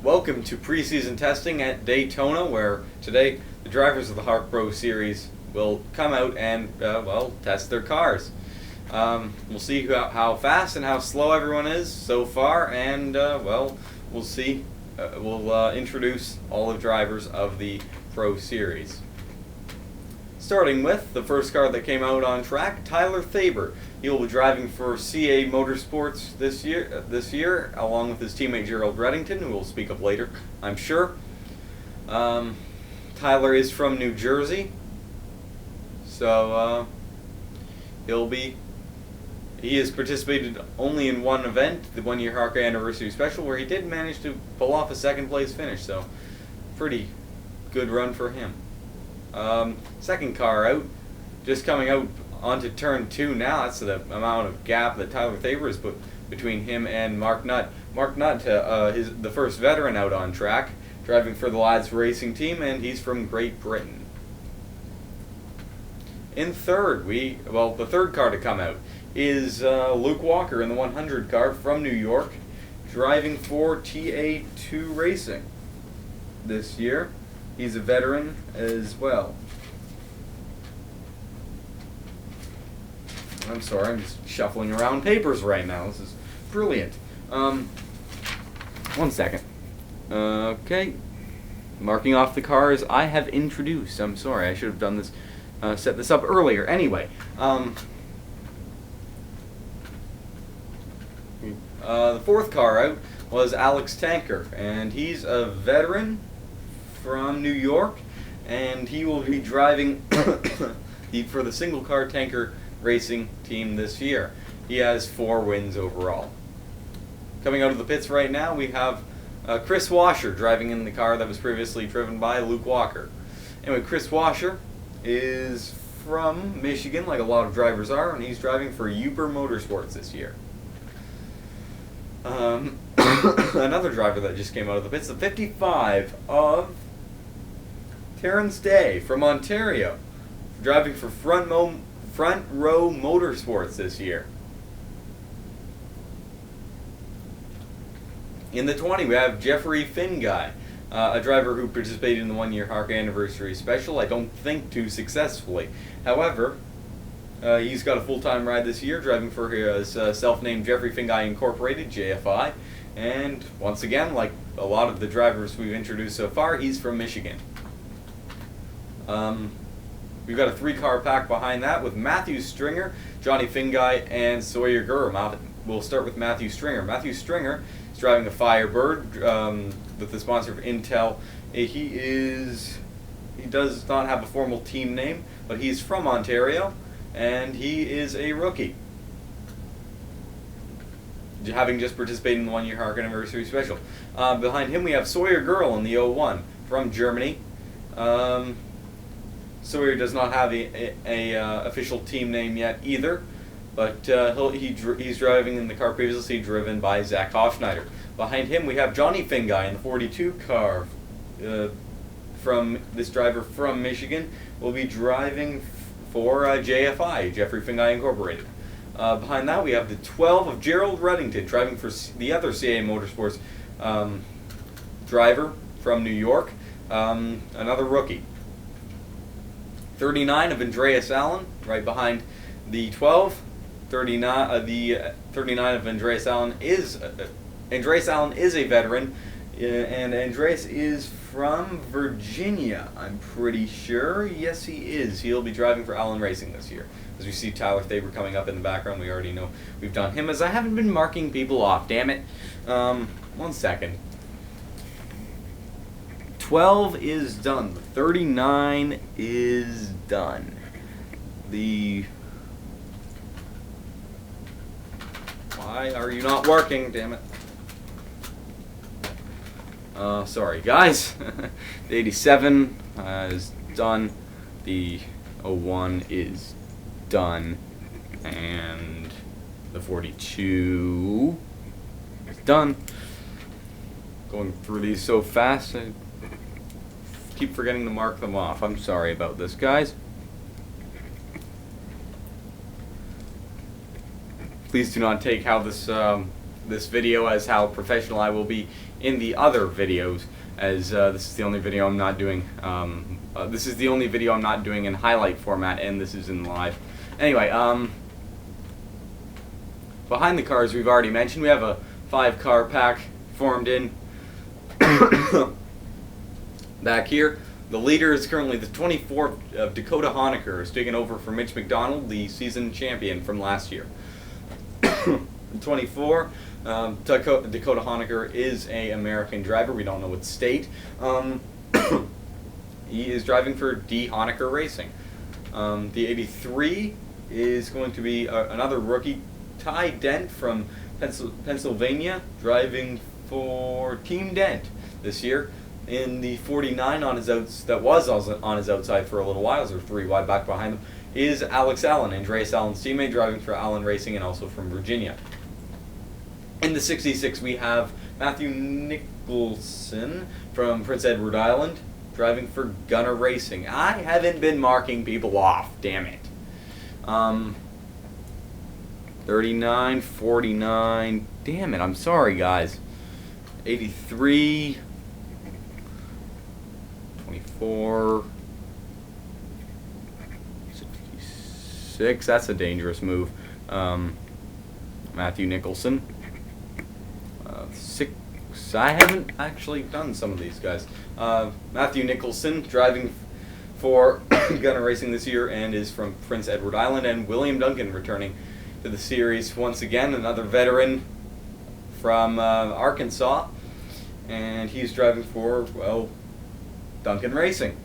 welcome to preseason testing at Daytona, where today the drivers of the HARC Pro Series will come out and, test their cars. We'll see how fast and how slow everyone is so far, and, we'll see. We'll introduce all the drivers of the Pro Series. Starting with the first car that came out on track, Tyler Thaber. He will be driving for CA Motorsports this year, along with his teammate Gerald Reddington, who will speak up later, I'm sure. Tyler is from New Jersey, so he has participated only in one event, the 1 year HARC Anniversary Special, where he did manage to pull off a second place finish, so pretty good run for him. Second car out, just coming out onto turn 2 now. That's the amount of gap that Tyler Thaber has put between him and Mark Nutt. Mark Nutt, the first veteran out on track, driving for the Lads Racing Team, and he's from Great Britain. In third, the third car to come out is Luke Walker in the 100 car from New York, driving for TA2 Racing this year. He's a veteran as well. I'm sorry, I'm just shuffling around papers right now. This is brilliant. 1 second. Okay. Marking off the cars I have introduced. I'm sorry, I should have done this, set this up earlier. Anyway, the fourth car out was Alex Tanker, and he's a veteran from New York, and he will be driving for the single car tanker racing team this year. He has 4 wins overall. Coming out of the pits right now, we have Chris Washer driving in the car that was previously driven by Luke Walker. Anyway, Chris Washer is from Michigan, like a lot of drivers are, and he's driving for Uber Motorsports this year. Another driver that just came out of the pits, the 55 of Terrence Day from Ontario, driving for Front Row Motorsports this year. In the 20, we have Jeffrey Finguy, a driver who participated in the 1 year HARC Anniversary Special. I don't think too successfully. However, he's got a full-time ride this year, driving for his self-named Jeffrey Finguy Incorporated, JFI. And once again, like a lot of the drivers we've introduced so far, he's from Michigan. We've got a 3-car pack behind that with Matthew Stringer, Johnny Finguy, and Sawyer Gurr. We'll start with Matthew Stringer. Matthew Stringer is driving a Firebird with the sponsor of Intel. He does not have a formal team name, but he's from Ontario, and he is a rookie, having just participated in the 1 year HARC Anniversary Special. Behind him we have Sawyer Gurr in the 01 from Germany. Sawyer does not have a official team name yet either, but he's driving in the car previously driven by Zach Hofschneider. Behind him we have Johnny Finguy in the 42 car. From this driver from Michigan will be driving for JFI, Jeffrey Finguy Incorporated. Behind that we have the 12 of Gerald Reddington, driving for the other CA Motorsports driver from New York, another rookie. 39 of Andreas Allen, right behind the 12. 39 of Andreas Allen is a veteran, and Andreas is from Virginia, I'm pretty sure. Yes, he is. He'll be driving for Allen Racing this year. As we see Tyler Thaber coming up in the background, we already know we've done him, as I haven't been marking people off, damn it. 1 second. 12 is done. 39 is done. Why are you not working, damn it? Sorry guys. The 87 is done. The 01 is done. And the 42 is done. Going through these so fast, I keep forgetting to mark them off. I'm sorry about this, guys. Please do not take how this this video as how professional I will be in the other videos, as this is the only video I'm not doing. This is the only video I'm not doing in highlight format, and this is in live. Anyway, behind the cars we've already mentioned, we have a 5-car pack formed in. Back here, the leader is currently the 24 of Dakota Honecker, who's taking over for Mitch McDonald, the season champion from last year. 24, Dakota Honecker is an American driver. We don't know what state. He is driving for D. Honecker Racing. The 83 is going to be another rookie, Ty Dent from Pennsylvania, driving for Team Dent this year. In the 49 on his that was on his outside for a little while, so 3 wide back behind him, is Alex Allen, Andreas Allen's teammate, driving for Allen Racing and also from Virginia. In the 66 we have Matthew Nicholson from Prince Edward Island, driving for Gunner Racing. I haven't been marking people off, damn it. 39, 49, damn it, I'm sorry guys. 83, 24, 66, that's a dangerous move. Matthew Nicholson. 6, I haven't actually done some of these guys. Matthew Nicholson, driving for Gunner Racing this year and is from Prince Edward Island, and William Duncan returning to the series once again, another veteran from Arkansas, and he's driving for, well, Duncan Racing.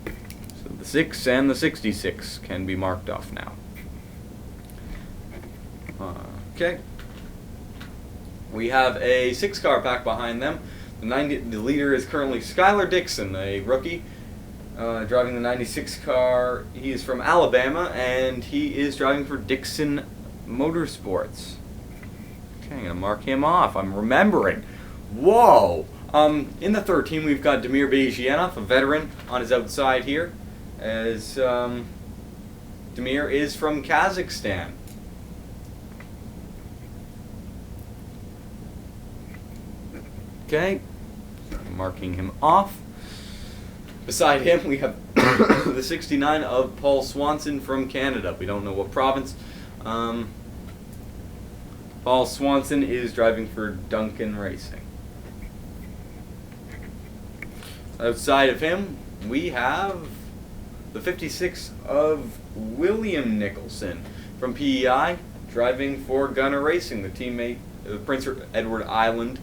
So the 6 and the 66 can be marked off now. Okay. We have a 6-car pack behind them. The leader is currently Skylar Dixon, a rookie, driving the 96 car. He is from Alabama, and he is driving for Dixon Motorsports. Okay, I'm going to mark him off. I'm remembering. Whoa! In the 13, we've got Damir Bejianov, a veteran, on his outside here, as Damir is from Kazakhstan. Okay, marking him off. Beside him, we have the 69 of Paul Swanson from Canada. We don't know what province. Paul Swanson is driving for Duncan Racing. Outside of him, we have the 56 of William Nicholson from PEI, driving for Gunner Racing, the teammate of Prince Edward Island,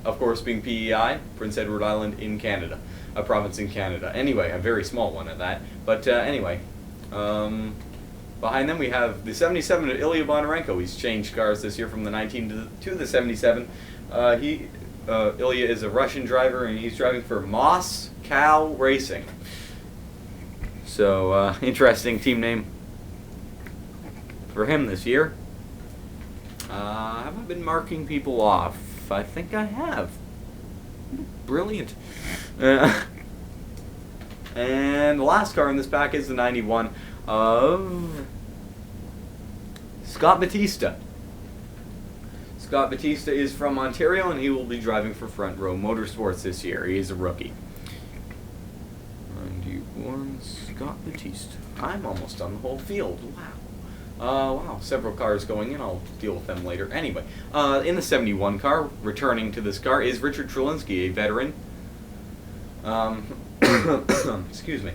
of course being PEI, Prince Edward Island in Canada, a province in Canada. Anyway, a very small one at that. But anyway, behind them we have the 77 of Ilya Bonarenko. He's changed cars this year from the 19 to the 77. Ilya is a Russian driver, and he's driving for Moscow Racing. So, interesting team name for him this year. Have I been marking people off? I think I have. Brilliant. And the last car in this pack is the 91 of Scott Batista. Scott Batista is from Ontario, and he will be driving for Front Row Motorsports this year. He is a rookie. 91 Scott Batista. I'm almost on the whole field. Wow. Wow, several cars going in. I'll deal with them later. Anyway, in the 71 car, returning to this car, is Richard Trulinski, a veteran. Excuse me.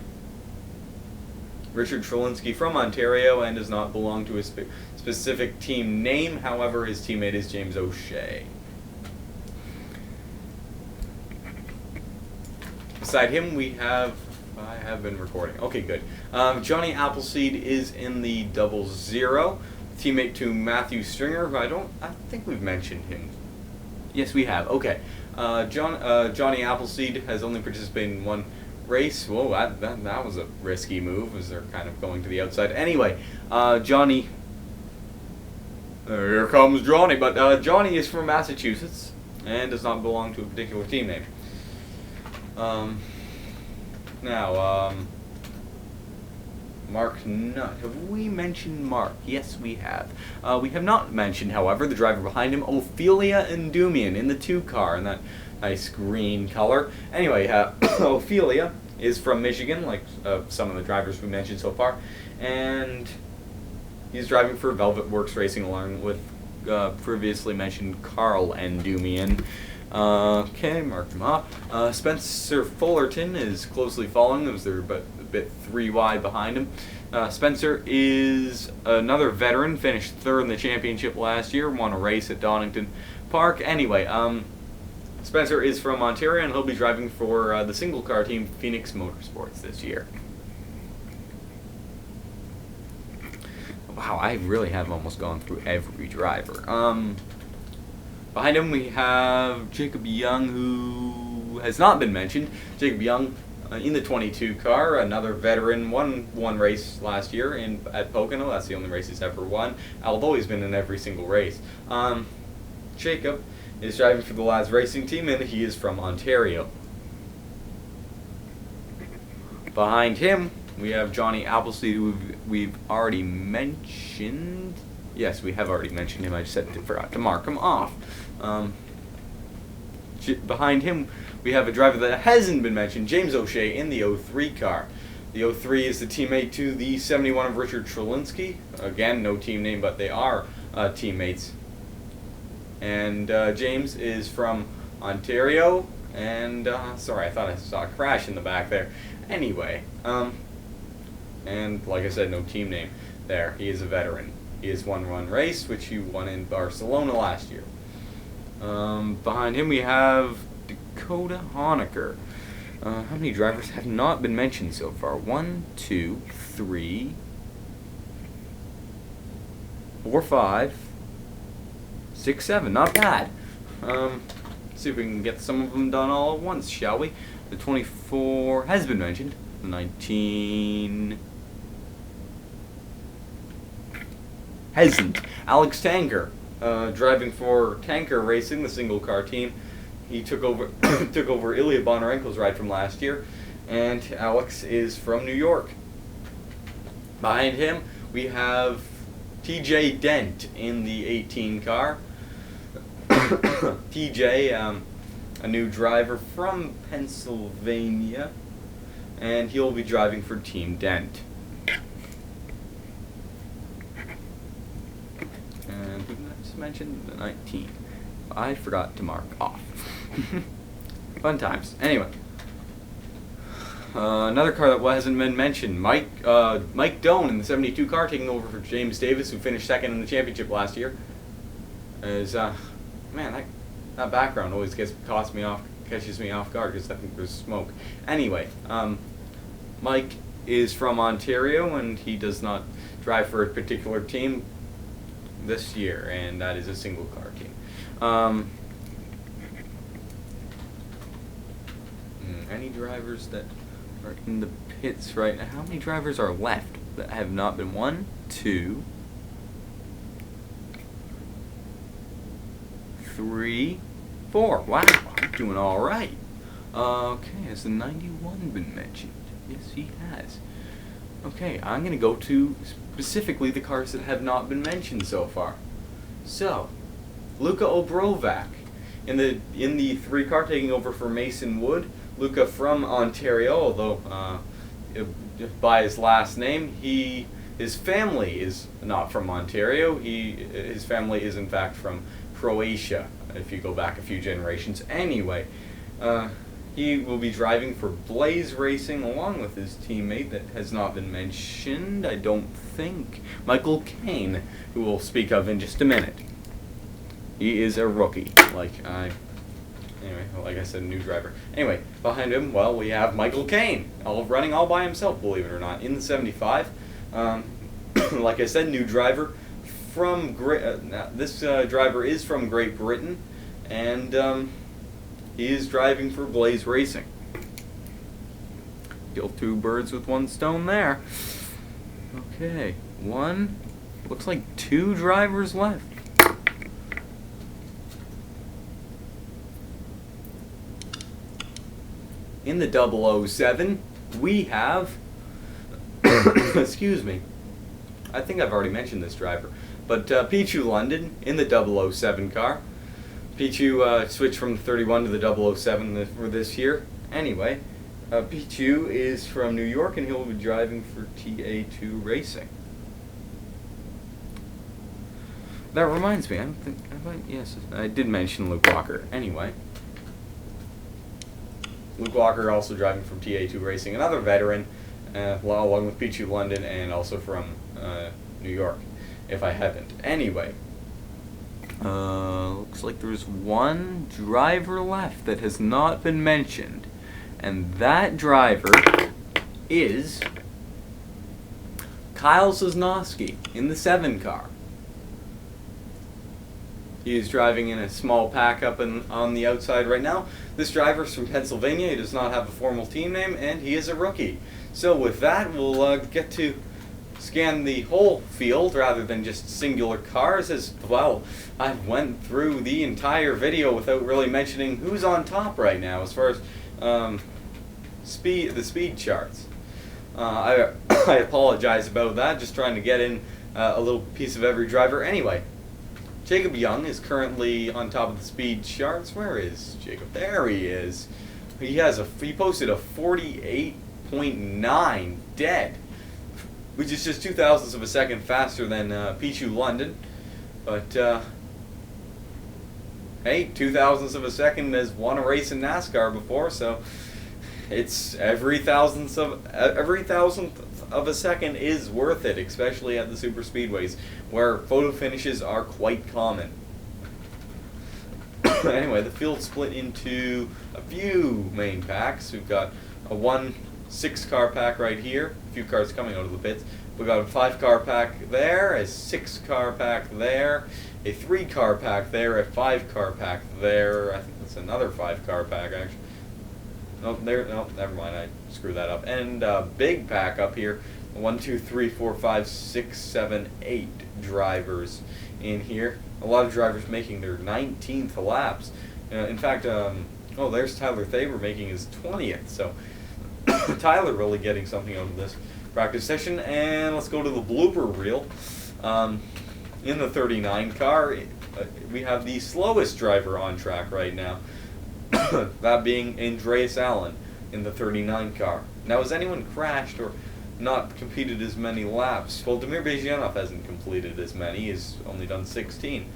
Richard Trulinski from Ontario and does not belong to a specific team name. However, his teammate is James O'Shea. Beside him, we have... I have been recording. Okay, good. Johnny Appleseed is in the 00, teammate to Matthew Stringer, who I think we've mentioned him. Yes, we have. Okay. Johnny Appleseed has only participated in one race. Whoa, that was a risky move, as they're kind of going to the outside. Anyway, Johnny... here comes Johnny, but Johnny is from Massachusetts and does not belong to a particular team name. Now, Mark Nutt. Have we mentioned Mark? Yes, we have. We have not mentioned, however, the driver behind him, Ophelia Endumian, in the 2 car, in that nice green color. Anyway, Ophelia is from Michigan, like some of the drivers we mentioned so far, and he's driving for Velvet Works Racing along with previously mentioned Carl Endumian. Okay, marked him off. Spencer Fullerton is closely following. They're a bit 3 wide behind him. Spencer is another veteran, finished 3rd in the championship last year, won a race at Donington Park. Anyway, Spencer is from Ontario, and he'll be driving for the single car team Phoenix Motorsports this year. Wow, I really have almost gone through every driver. Behind him we have Jacob Young, who has not been mentioned. Jacob Young in the 22 car, another veteran, won one race last year at Pocono. That's the only race he's ever won, although he's been in every single race. Jacob is driving for the Lads Racing Team, and he is from Ontario. Behind him, we have Johnny Appleseed, who we've already mentioned. Yes, we have already mentioned him. I just forgot to mark him off. Behind him, we have a driver that hasn't been mentioned, James O'Shea, in the 03 car. The 03 is the teammate to the 71 of Richard Trelinsky. Again, no team name, but they are teammates. And James is from Ontario, and sorry, I thought I saw a crash in the back there. Anyway, and like I said, no team name there. He is a veteran. He has won one race, which he won in Barcelona last year. Behind him we have Dakota Honecker. How many drivers have not been mentioned so far? 1, 2, 3, 4, 5, 6, 7. Not bad. See if we can get some of them done all at once, shall we? The 24 has been mentioned. The 19 hasn't. Alex Tanker, driving for Tanker Racing, the single car team. He took over Ilya Bonarenko's ride from last year, and Alex is from New York. Behind him, we have TJ Dent in the 18 car. TJ, a new driver from Pennsylvania, and he'll be driving for Team Dent. And who did I just mention? The 19. I forgot to mark off. Fun times. Anyway, another car that hasn't been mentioned, Mike Doan in the 72 car, taking over for James Davis, who finished 2nd in the championship last year. Is man, that background always catches me off guard because I think there's smoke. Anyway, Mike is from Ontario, and he does not drive for a particular team this year, and that is a single car team. Any drivers that are in the pits right now? How many drivers are left that have not been? 1, 2, 3, 4. Wow, I'm doing all right. Okay, has the 91 been mentioned? Yes, he has. Okay, I'm going to go to specifically the cars that have not been mentioned so far. So, Luka Obrovac in the 3 car, taking over for Mason Wood. Luka from Ontario, although by his last name, his family is not from Ontario. His family is in fact from Croatia, if you go back a few generations. Anyway, he will be driving for Blaze Racing along with his teammate that has not been mentioned, I don't think, Michael Caine, who we'll speak of in just a minute. He is a rookie, like I said, a new driver. Anyway, behind him, well, we have Michael Caine, running all by himself, believe it or not, in the 75. Like I said, new driver from this driver is from Great Britain, and he is driving for Blaze Racing. Kill 2 birds with 1 stone there. Okay, looks like 2 drivers left. In the 007, we have Excuse me. I think I've already mentioned this driver. But Pichu London in the 007 car. Pichu switched from the 31 to the 007 for this year. Anyway, Pichu is from New York and he'll be driving for TA2 Racing. That reminds me, yes, I did mention Luke Walker. Anyway, Luke Walker also driving from TA2 Racing, another veteran, along with Pichu London, and also from New York, if I haven't. Anyway, looks like there's one driver left that has not been mentioned, and that driver is Kyle Sosnowski in the 7 car. He is driving in a small pack up on the outside right now. This driver is from Pennsylvania. He does not have a formal team name, and he is a rookie. So with that, we'll get to scan the whole field rather than just singular cars. As well, I went through the entire video without really mentioning who's on top right now as far as the speed charts. I apologize about that. Just trying to get in a little piece of every driver. Anyway. Jacob Young is currently on top of the speed charts. Where is Jacob? There he is. He posted a 48.9 dead, which is just 0.02 of a second faster than Pichu London. But hey, 0.02 of a second has won a race in NASCAR before, so it's every thousandth of a second is worth it, especially at the super speedways, where photo finishes are quite common. Anyway, the field split into a few main packs. We've got a 6-car pack right here, a few cars coming out of the pits. We've got a 5-car pack there, a 6-car pack there, a 3-car pack there, a 5-car pack there. I think that's another 5-car pack, actually. No, never mind, I screwed that up. And big pack up here, 1, 2, 3, 4, 5, 6, 7, 8 drivers in here. A lot of drivers making their 19th laps. In fact, there's Tyler Thaber making his 20th. So Tyler really getting something out of this practice session. And let's go to the blooper reel. In the 39 car, we have the slowest driver on track right now. That being Andreas Allen in the 39 car. Now, has anyone crashed or not competed as many laps? Well, Damir Bezyanov hasn't completed as many. He's only done 16.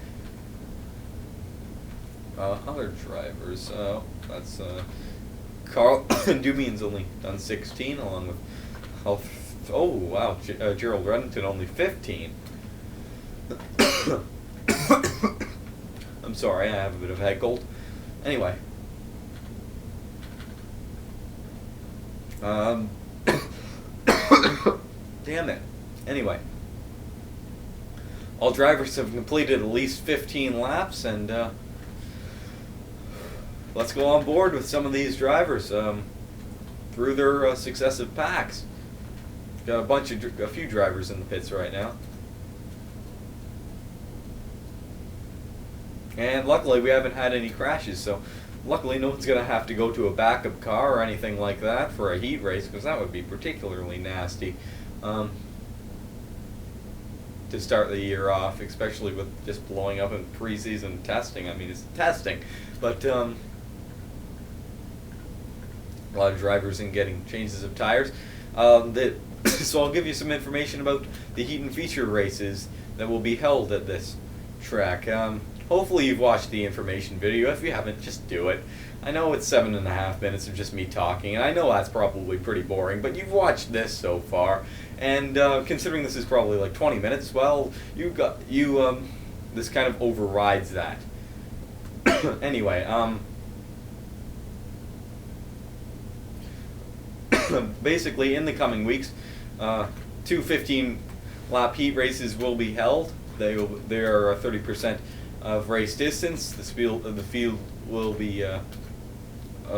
Other drivers, that's Carl Dumian's only done 16, along with Gerald Reddington only 15. I'm sorry, I have a bit of head cold. Anyway. Damn it. Anyway. All drivers have completed at least 15 laps, and let's go on board with some of these drivers through their successive packs. Got a few drivers in the pits right now. And luckily we haven't had any crashes, so luckily no one's going to have to go to a backup car or anything like that for a heat race, because that would be particularly nasty to start the year off, especially with just blowing up in preseason testing. I mean, it's testing, but a lot of drivers in getting changes of tires. So I'll give you some information about the heat and feature races that will be held at this track. Hopefully you've watched the information video. If you haven't, just do it. I know it's 7.5 minutes of just me talking, and I know that's probably pretty boring, but you've watched this so far, and considering this is probably like 20 minutes, well, this kind of overrides that. Anyway, basically in the coming weeks, 2 15-lap heat races will be held. They are 30% of race distance. The field will be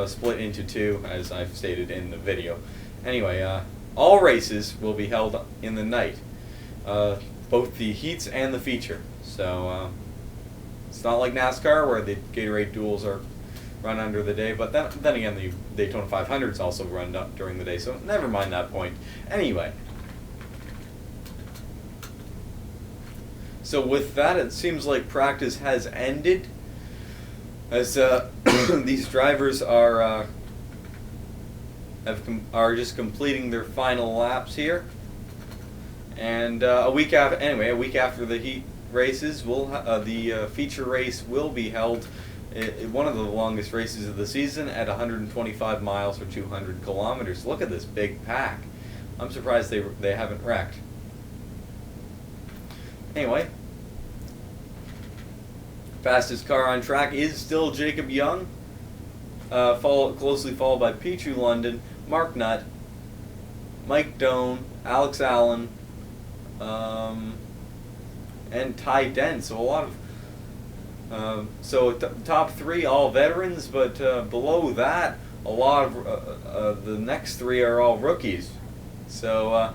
split into 2, as I've stated in the video. Anyway, all races will be held in the night, both the heats and the feature. So it's not like NASCAR where the Gatorade duels are run under the day, but then again, the Daytona 500 is also run up during the day, so never mind that point. Anyway, So with that, it seems like practice has ended, as these drivers are just completing their final laps here. And a week after the heat races, the feature race will be held. One of the longest races of the season at 125 miles or 200 kilometers. Look at this big pack. I'm surprised they haven't wrecked. Anyway, fastest car on track is still Jacob Young, closely followed by Pichu London, Mark Nutt, Mike Doan, Alex Allen, and Ty Dent. So a lot of top three all veterans, but below that, a lot of the next three are all rookies. So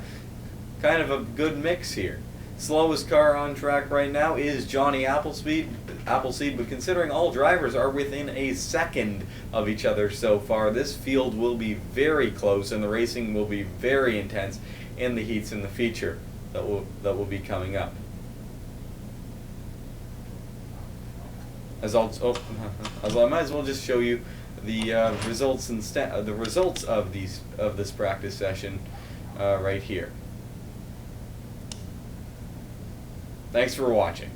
kind of a good mix here. Slowest car on track right now is Johnny Appleseed, but considering all drivers are within a second of each other so far, this field will be very close, and the racing will be very intense in the heats in the feature that will be coming up. I might as well just show you the results of this practice session right here. Thanks for watching.